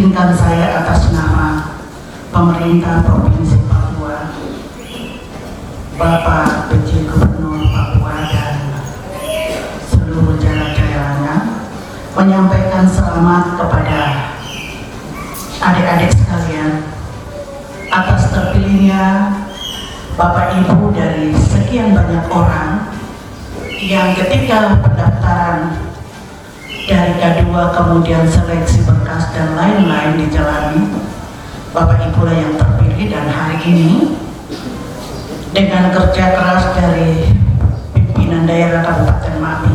Izinkan saya atas nama pemerintah Provinsi Papua, Bapak PJ Gubernur Papua dan seluruh jajarannya menyampaikan selamat kepada adik-adik sekalian atas terpilihnya Bapak Ibu dari sekian banyak orang yang ketika pendaftaran dari K2 kemudian seleksi berkas dan lain-lain dijalani, Bapak Ibu lah yang terpilih. Dan hari ini dengan kerja keras dari pimpinan daerah Kabupaten Mapi,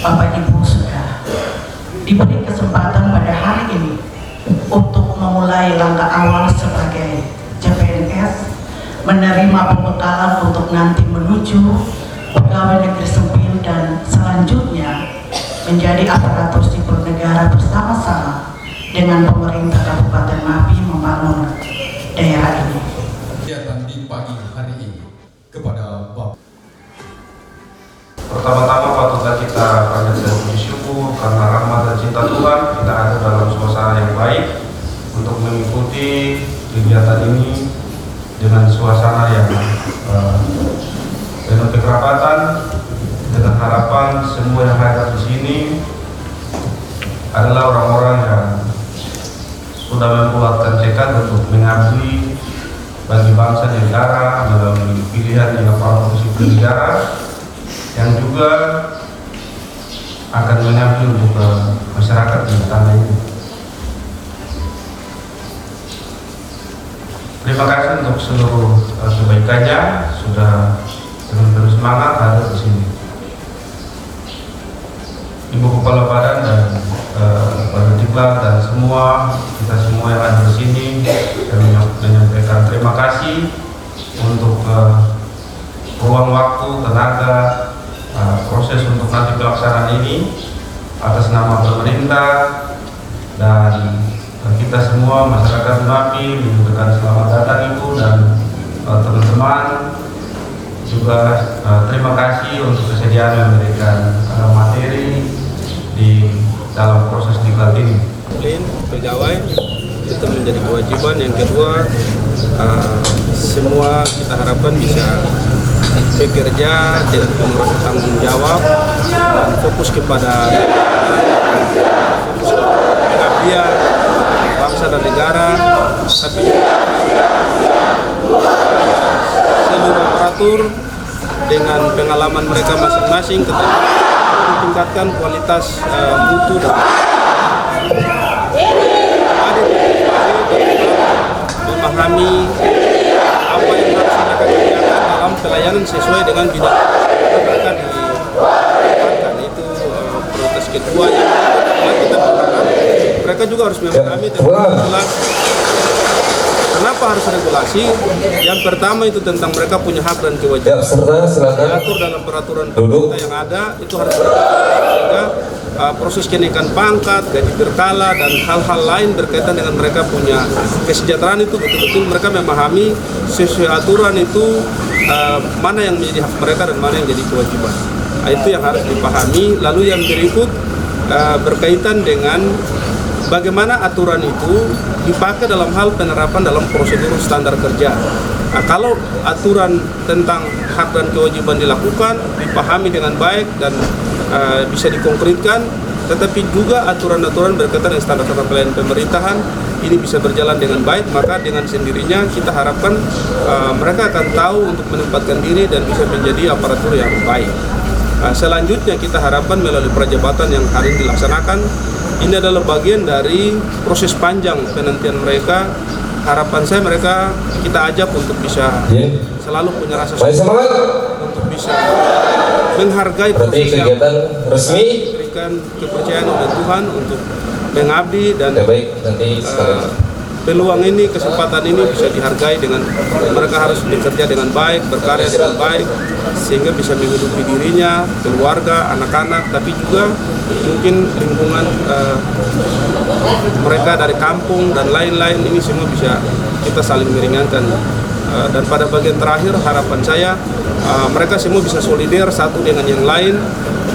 Bapak Ibu sudah diberi kesempatan pada hari ini untuk memulai langkah awal sebagai CPNS, menerima pembekalan untuk nanti menuju pegawai negeri sipil dan selanjutnya menjadi aparatur sipil negara bersama-sama dengan pemerintah Kabupaten Mapi membangun daerah ini. Kegiatan di pagi hari ini kepada Bapak. Pertama-tama patutlah kita panjatkan puji syukur karena rahmat dan cinta Tuhan kita ada dalam suasana yang baik untuk mengikuti kegiatan ini dengan suasana yang penuh kekerabatan, dengan harapan semua yang hadir di sini adalah orang-orang yang sudah membuatkan tekad untuk mengabdi bagi bangsa dan negara melalui pilihan yang aparatur sipil negara, yang juga akan mengabdi untuk masyarakat di tanah ini. Terima kasih untuk seluruh kebaikannya sudah dengan penuh semangat hadir di sini. Ibu Kepala Badan dan Badan Diklat dan kita semua yang ada di sini, kami menyampaikan terima kasih untuk ruang waktu, tenaga, proses untuk nanti pelaksanaan ini atas nama pemerintah dan kita semua masyarakat Mapi mengucapkan selamat datang Ibu dan teman-teman juga terima kasih untuk kesediaan yang memberikan materi di dalam proses diklat ini. Pegawai itu menjadi kewajiban. Yang kedua, semua kita harapkan bisa bekerja dengan penuh tanggung jawab dan fokus kepada pengabdian bangsa dan negara, tapi seluruh aparatur dengan pengalaman mereka masing-masing tetap meningkatkan kualitas mutu dan memahami apa yang harus mereka kerjakan dalam pelayanan sesuai dengan bidang mereka dipatkan. Itu prioritas kedua yang kita berharap mereka juga harus memahami tentang regulasi. Kenapa harus regulasi? Yang pertama itu tentang mereka punya hak dan kewajiban. Diatur dalam peraturan pemerintah yang ada itu harus sehingga proses kenaikan pangkat, gaji berkala dan hal-hal lain berkaitan dengan mereka punya kesejahteraan itu betul-betul mereka memahami sesuai aturan itu mana yang menjadi hak mereka dan mana yang menjadi kewajiban. Itu yang harus dipahami. Lalu yang berikut berkaitan dengan bagaimana aturan itu dipakai dalam hal penerapan dalam prosedur standar kerja. Nah, kalau aturan tentang hak dan kewajiban dilakukan, dipahami dengan baik dan bisa dikonkretkan, tetapi juga aturan-aturan berkaitan dengan standar-standar pelayanan pemerintahan ini bisa berjalan dengan baik, maka dengan sendirinya kita harapkan mereka akan tahu untuk menempatkan diri dan bisa menjadi aparatur yang baik. Selanjutnya kita harapkan melalui prajabatan yang hari ini dilaksanakan, ini adalah bagian dari proses panjang penantian mereka. Harapan saya mereka kita ajak untuk bisa selalu punya rasa untuk bisa menghargai proses yang resmi, berikan kepercayaan oleh Tuhan untuk mengabdi dan peluang ini, kesempatan ini bisa dihargai dengan mereka harus bekerja dengan baik, berkarya dengan baik, sehingga bisa menghidupi dirinya, keluarga, anak-anak, tapi juga mungkin lingkungan mereka dari kampung dan lain-lain, ini semua bisa kita saling meringankan. Dan pada bagian terakhir harapan saya mereka semua bisa solider satu dengan yang lain,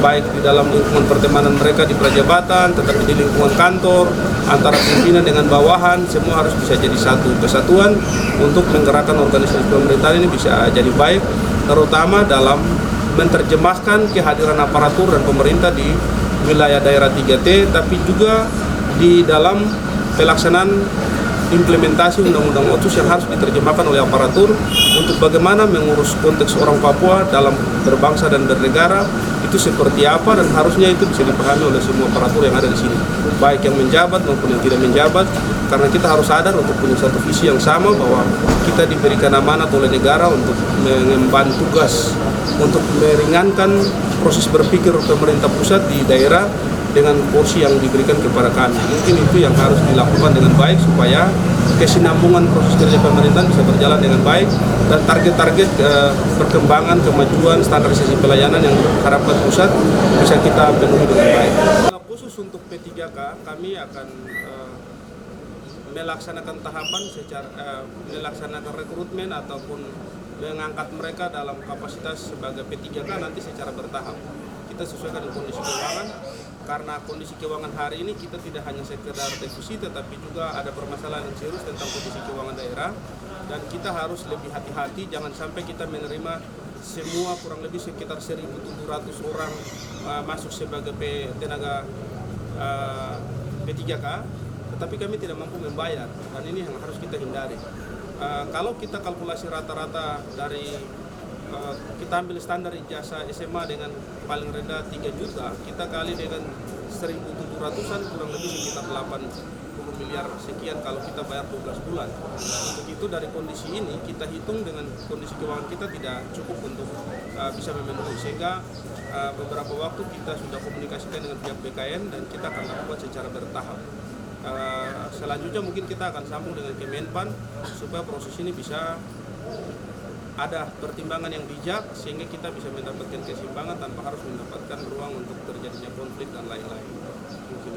baik di dalam lingkungan pertemanan mereka di prajabatan, tetapi di lingkungan kantor, antara pimpinan dengan bawahan, semua harus bisa jadi satu kesatuan untuk menggerakkan organisasi pemerintahan ini bisa jadi baik, terutama dalam menerjemahkan kehadiran aparatur dan pemerintah di wilayah daerah 3T, tapi juga di dalam pelaksanaan implementasi Undang-Undang Otsus yang harus diterjemahkan oleh aparatur untuk bagaimana mengurus konteks orang Papua dalam berbangsa dan bernegara itu seperti apa, dan harusnya itu bisa dipahami oleh semua aparatur yang ada di sini, baik yang menjabat maupun yang tidak menjabat, karena kita harus sadar untuk punya satu visi yang sama bahwa kita diberikan amanat oleh negara untuk mengemban tugas untuk meringankan proses berpikir pemerintah pusat di daerah dengan porsi yang diberikan kepada kami. Mungkin itu yang harus dilakukan dengan baik supaya kesinambungan proses kerja pemerintahan bisa berjalan dengan baik dan target-target perkembangan, kemajuan, standarisasi pelayanan yang diharapkan pusat bisa kita penuhi dengan baik. Khusus untuk P3K, kami akan melaksanakan tahapan secara melaksanakan rekrutmen ataupun mengangkat mereka dalam kapasitas sebagai P3K nanti secara bertahap. Kita sesuaikan dengan kondisi keuangan, karena kondisi keuangan hari ini kita tidak hanya sekedar defisit, tetapi juga ada permasalahan yang serius tentang kondisi keuangan daerah, dan kita harus lebih hati-hati, jangan sampai kita menerima semua kurang lebih sekitar 1.700 orang masuk sebagai tenaga P3K, tetapi kami tidak mampu membayar, dan ini yang harus kita hindari. Kalau kita kalkulasi rata-rata dari kita ambil standar ijazah SMA dengan paling rendah 3 juta, kita kali dengan 1.700-an kurang lebih sekitar 80 miliar sekian kalau kita bayar 12 bulan. Untuk itu dari kondisi ini kita hitung dengan kondisi keuangan kita tidak cukup untuk bisa memenuhi, sehingga beberapa waktu kita sudah komunikasikan dengan pihak BKN dan kita akan lakukan secara bertahap. Selanjutnya mungkin kita akan sambung dengan Kemenpan supaya proses ini bisa ada pertimbangan yang bijak sehingga kita bisa mendapatkan keseimbangan tanpa harus mendapatkan ruang untuk terjadinya konflik dan lain-lain. Mungkin.